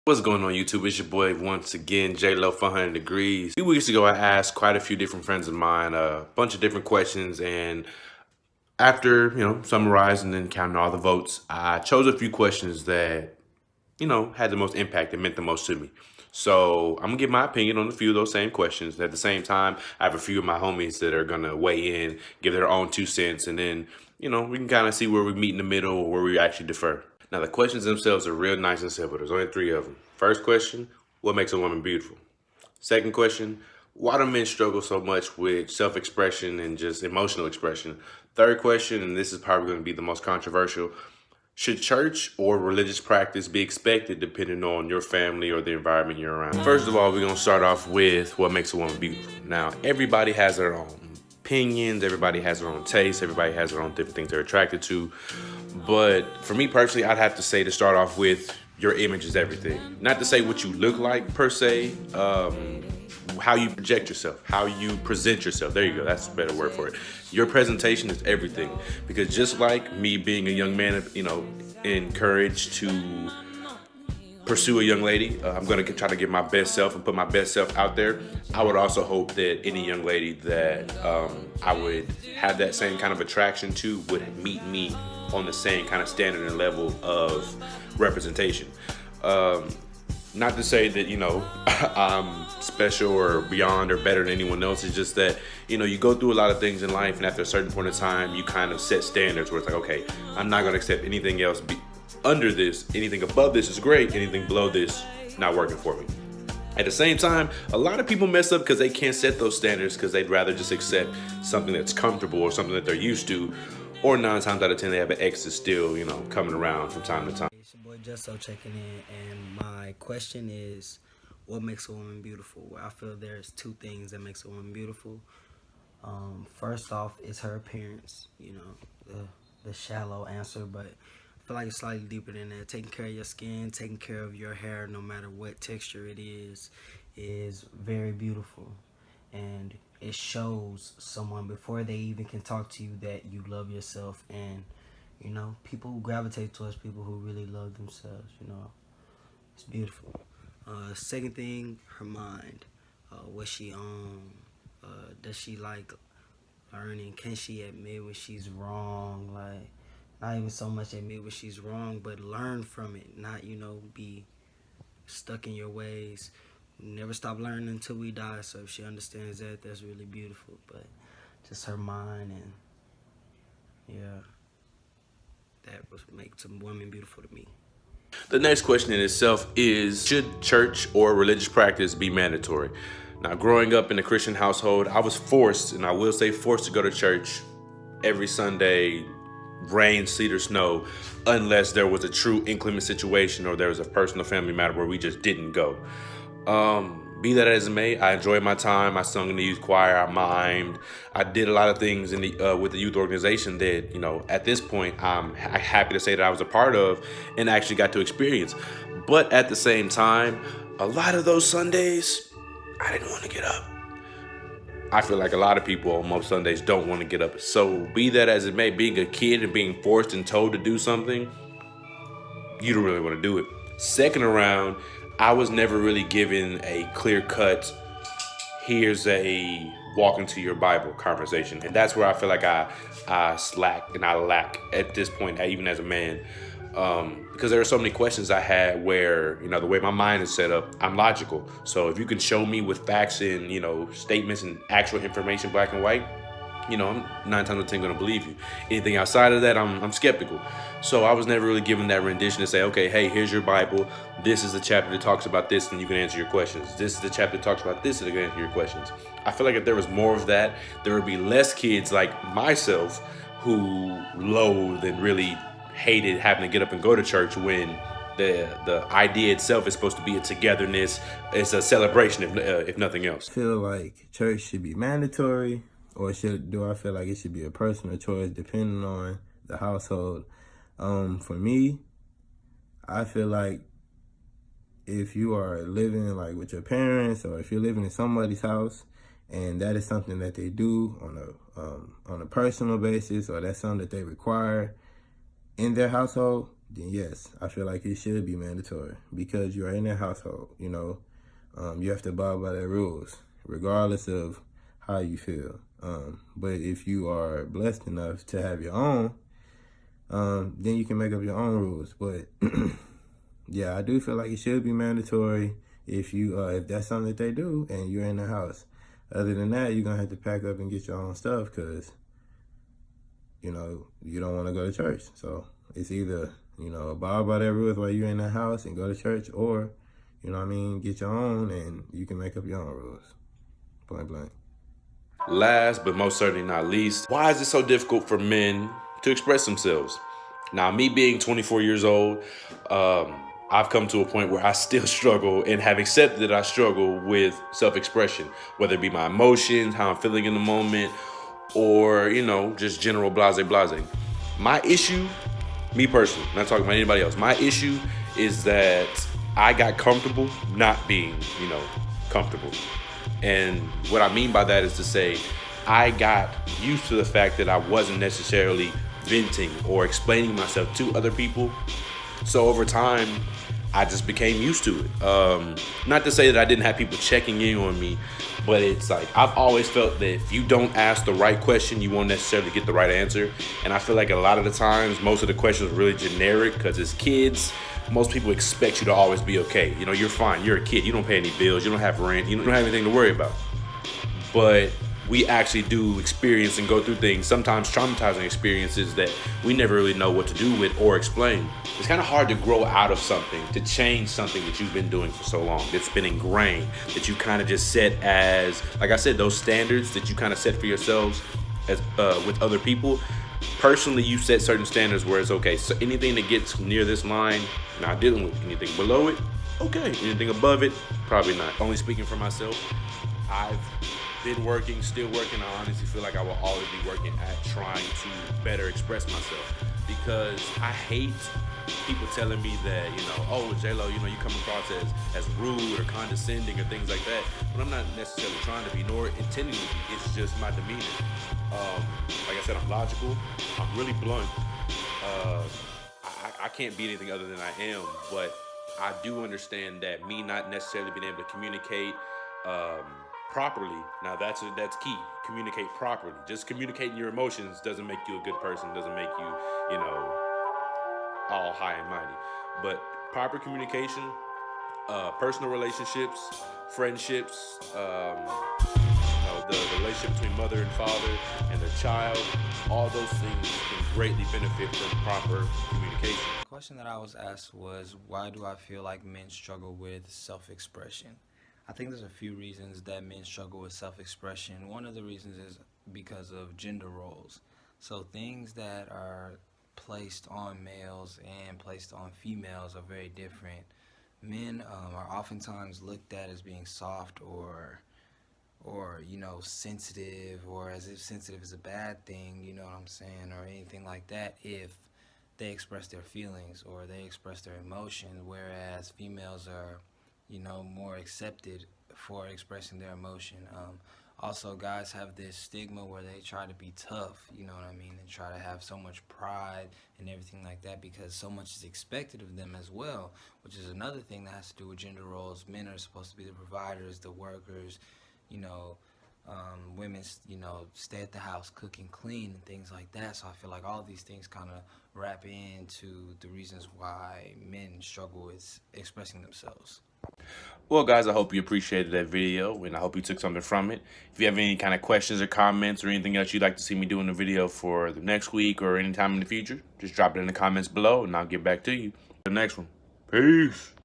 What's going on YouTube? It's your boy once again, J-Lo 400 Degrees. A few weeks ago, I asked quite a few different friends of mine a bunch of different questions, and after, summarizing and counting all the votes, I chose a few questions that, had the most impact and meant the most to me. So I'm gonna give my opinion on a few of those same questions. At the same time, I have a few of my homies that are gonna weigh in, give their own 2 cents, and then, we can kind of see where we meet in the middle or where we actually differ. Now, the questions themselves are real nice and simple. There's only 3 of them. First question, what makes a woman beautiful? Second question, why do men struggle so much with self-expression and just emotional expression? Third question, and this is probably going to be the most controversial, should church or religious practice be expected depending on your family or the environment you're around? First of all, we're going to start off with what makes a woman beautiful. Now, everybody has their own opinions, everybody has their own tastes, everybody has their own different things they're attracted to. But for me personally, I'd have to say to start off with, your image is everything. Not to say what you look like per se, how you project yourself, how you present yourself. There you go, that's a better word for it. Your presentation is everything. Because just like me being a young man, encouraged to pursue a young lady, I'm gonna try to give my best self and put my best self out there. I would also hope that any young lady that I would have that same kind of attraction to would meet me on the same kind of standard and level of representation. Not to say that, I'm special or beyond or better than anyone else. It's just that, you go through a lot of things in life, and after a certain point in time, you kind of set standards where it's like, okay, I'm not gonna accept anything else under this. Anything above this is great. Anything below this, not working for me. At the same time, a lot of people mess up because they can't set those standards because they'd rather just accept something that's comfortable or something that they're used to, or 9 times out of 10 they have an ex that's still, coming around from time to time. It's your boy Justo checking in, and my question is, what makes a woman beautiful? Well, I feel there's 2 things that makes a woman beautiful. First off is her appearance, the shallow answer, but I feel like it's slightly deeper than that. Taking care of your skin, taking care of your hair, no matter what texture it is very beautiful. And it shows someone before they even can talk to you that you love yourself. And, people gravitate towards people who really love themselves, It's beautiful. Second thing, her mind. What she does she like learning? Can she admit when she's wrong? Like, not even so much admit when she's wrong, but learn from it. Not, be stuck in your ways. Never stop learning until we die. So if she understands that, that's really beautiful. But just her mind, and yeah, that was makes a woman beautiful to me. The next question in itself is, should church or religious practice be mandatory? Now, growing up in a Christian household, I was forced, and I will say forced, to go to church every Sunday, rain, sleet, or snow, unless there was a true inclement situation or there was a personal family matter where we just didn't go. Be that as it may, I enjoyed my time. I sung in the youth choir, I mimed, I did a lot of things in the with the youth organization that, at this point, I'm happy to say that I was a part of and actually got to experience. But at the same time, a lot of those Sundays, I didn't want to get up. I feel like a lot of people on most Sundays don't want to get up. So be that as it may, being a kid and being forced and told to do something, you don't really want to do it. Second around, I was never really given a clear-cut, here's a walk into your Bible conversation. And that's where I feel like I slack and I lack at this point, even as a man. Because there are so many questions I had where, the way my mind is set up, I'm logical. So if you can show me with facts and, statements and actual information, black and white, I'm 9 times out of 10 going to believe you. Anything outside of that, I'm skeptical. So I was never really given that rendition to say, okay, hey, here's your Bible. This is the chapter that talks about this, and you can answer your questions. This is the chapter that talks about this, and you can answer your questions. I feel like if there was more of that, there would be less kids like myself who loathe and really hated having to get up and go to church when the idea itself is supposed to be a togetherness. It's a celebration, if nothing else. I feel like church should be mandatory, or do I feel like it should be a personal choice depending on the household? For me, I feel like if you are living like with your parents, or if you're living in somebody's house and that is something that they do on a personal basis, or that's something that they require in their household, then yes, I feel like it should be mandatory because you're in that household, you know. You have to abide by their rules, regardless of how you feel. But if you are blessed enough to have your own, then you can make up your own rules. But yeah, I do feel like it should be mandatory if that's something that they do and you're in the house. Other than that, you're gonna have to pack up and get your own stuff because you don't want to go to church. So it's either abide by their rules while you're in the house and go to church, or get your own and you can make up your own rules. Point blank. Last but most certainly not least, why is it so difficult for men to express themselves? Now, me being 24 years old, I've come to a point where I still struggle and have accepted that I struggle with self-expression, whether it be my emotions, how I'm feeling in the moment, or, just general blase. My issue, me personally, not talking about anybody else, my issue is that I got comfortable not being, comfortable. And what I mean by that is to say, I got used to the fact that I wasn't necessarily venting or explaining myself to other people. So over time, I just became used to it. Not to say that I didn't have people checking in on me, but it's like I've always felt that if you don't ask the right question, you won't necessarily get the right answer. And I feel like a lot of the times, most of the questions are really generic because as kids, most people expect you to always be okay. You're fine. You're a kid. You don't pay any bills. You don't have rent. You don't have anything to worry about. But we actually do experience and go through things, sometimes traumatizing experiences that we never really know what to do with or explain. It's kind of hard to grow out of something, to change something that you've been doing for so long, that's been ingrained, that you kind of just set as, like I said, those standards that you kind of set for yourselves as with other people. Personally, you set certain standards where it's okay. So anything that gets near this line, not dealing with. Anything below it, okay. Anything above it, probably not. Only speaking for myself, I've been working, still working. I honestly feel like I will always be working at trying to better express myself, because I hate people telling me that, oh, J-Lo, you come across as rude or condescending or things like that. But I'm not necessarily trying to be, nor intending to be. It's just my demeanor. Like I said, I'm logical. I'm really blunt. I can't be anything other than I am, but I do understand that me not necessarily being able to communicate properly. Now that's key. Communicate properly. Just communicating your emotions doesn't make you a good person. Doesn't make you, all high and mighty. But proper communication, personal relationships, friendships, the relationship between mother and father and their child, all those things can greatly benefit from proper communication. The question that I was asked was, why do I feel like men struggle with self-expression? I think there's a few reasons that men struggle with self-expression. One of the reasons is because of gender roles. So things that are placed on males and placed on females are very different. Men are oftentimes looked at as being soft or sensitive, or as if sensitive is a bad thing, you know what I'm saying, or anything like that, if they express their feelings or they express their emotions, whereas females are, more accepted for expressing their emotion. Also, guys have this stigma where they try to be tough, you know what I mean, and try to have so much pride and everything like that because so much is expected of them as well, which is another thing that has to do with gender roles. Men are supposed to be the providers, the workers, women, stay at the house, cook and clean and things like that. So I feel like all these things kind of wrap into the reasons why men struggle with expressing themselves. Well, guys, I hope you appreciated that video, and I hope you took something from it. If you have any kind of questions or comments or anything else you'd like to see me do in the video for the next week or any time in the future, just drop it in the comments below, and I'll get back to you. The next one. Peace.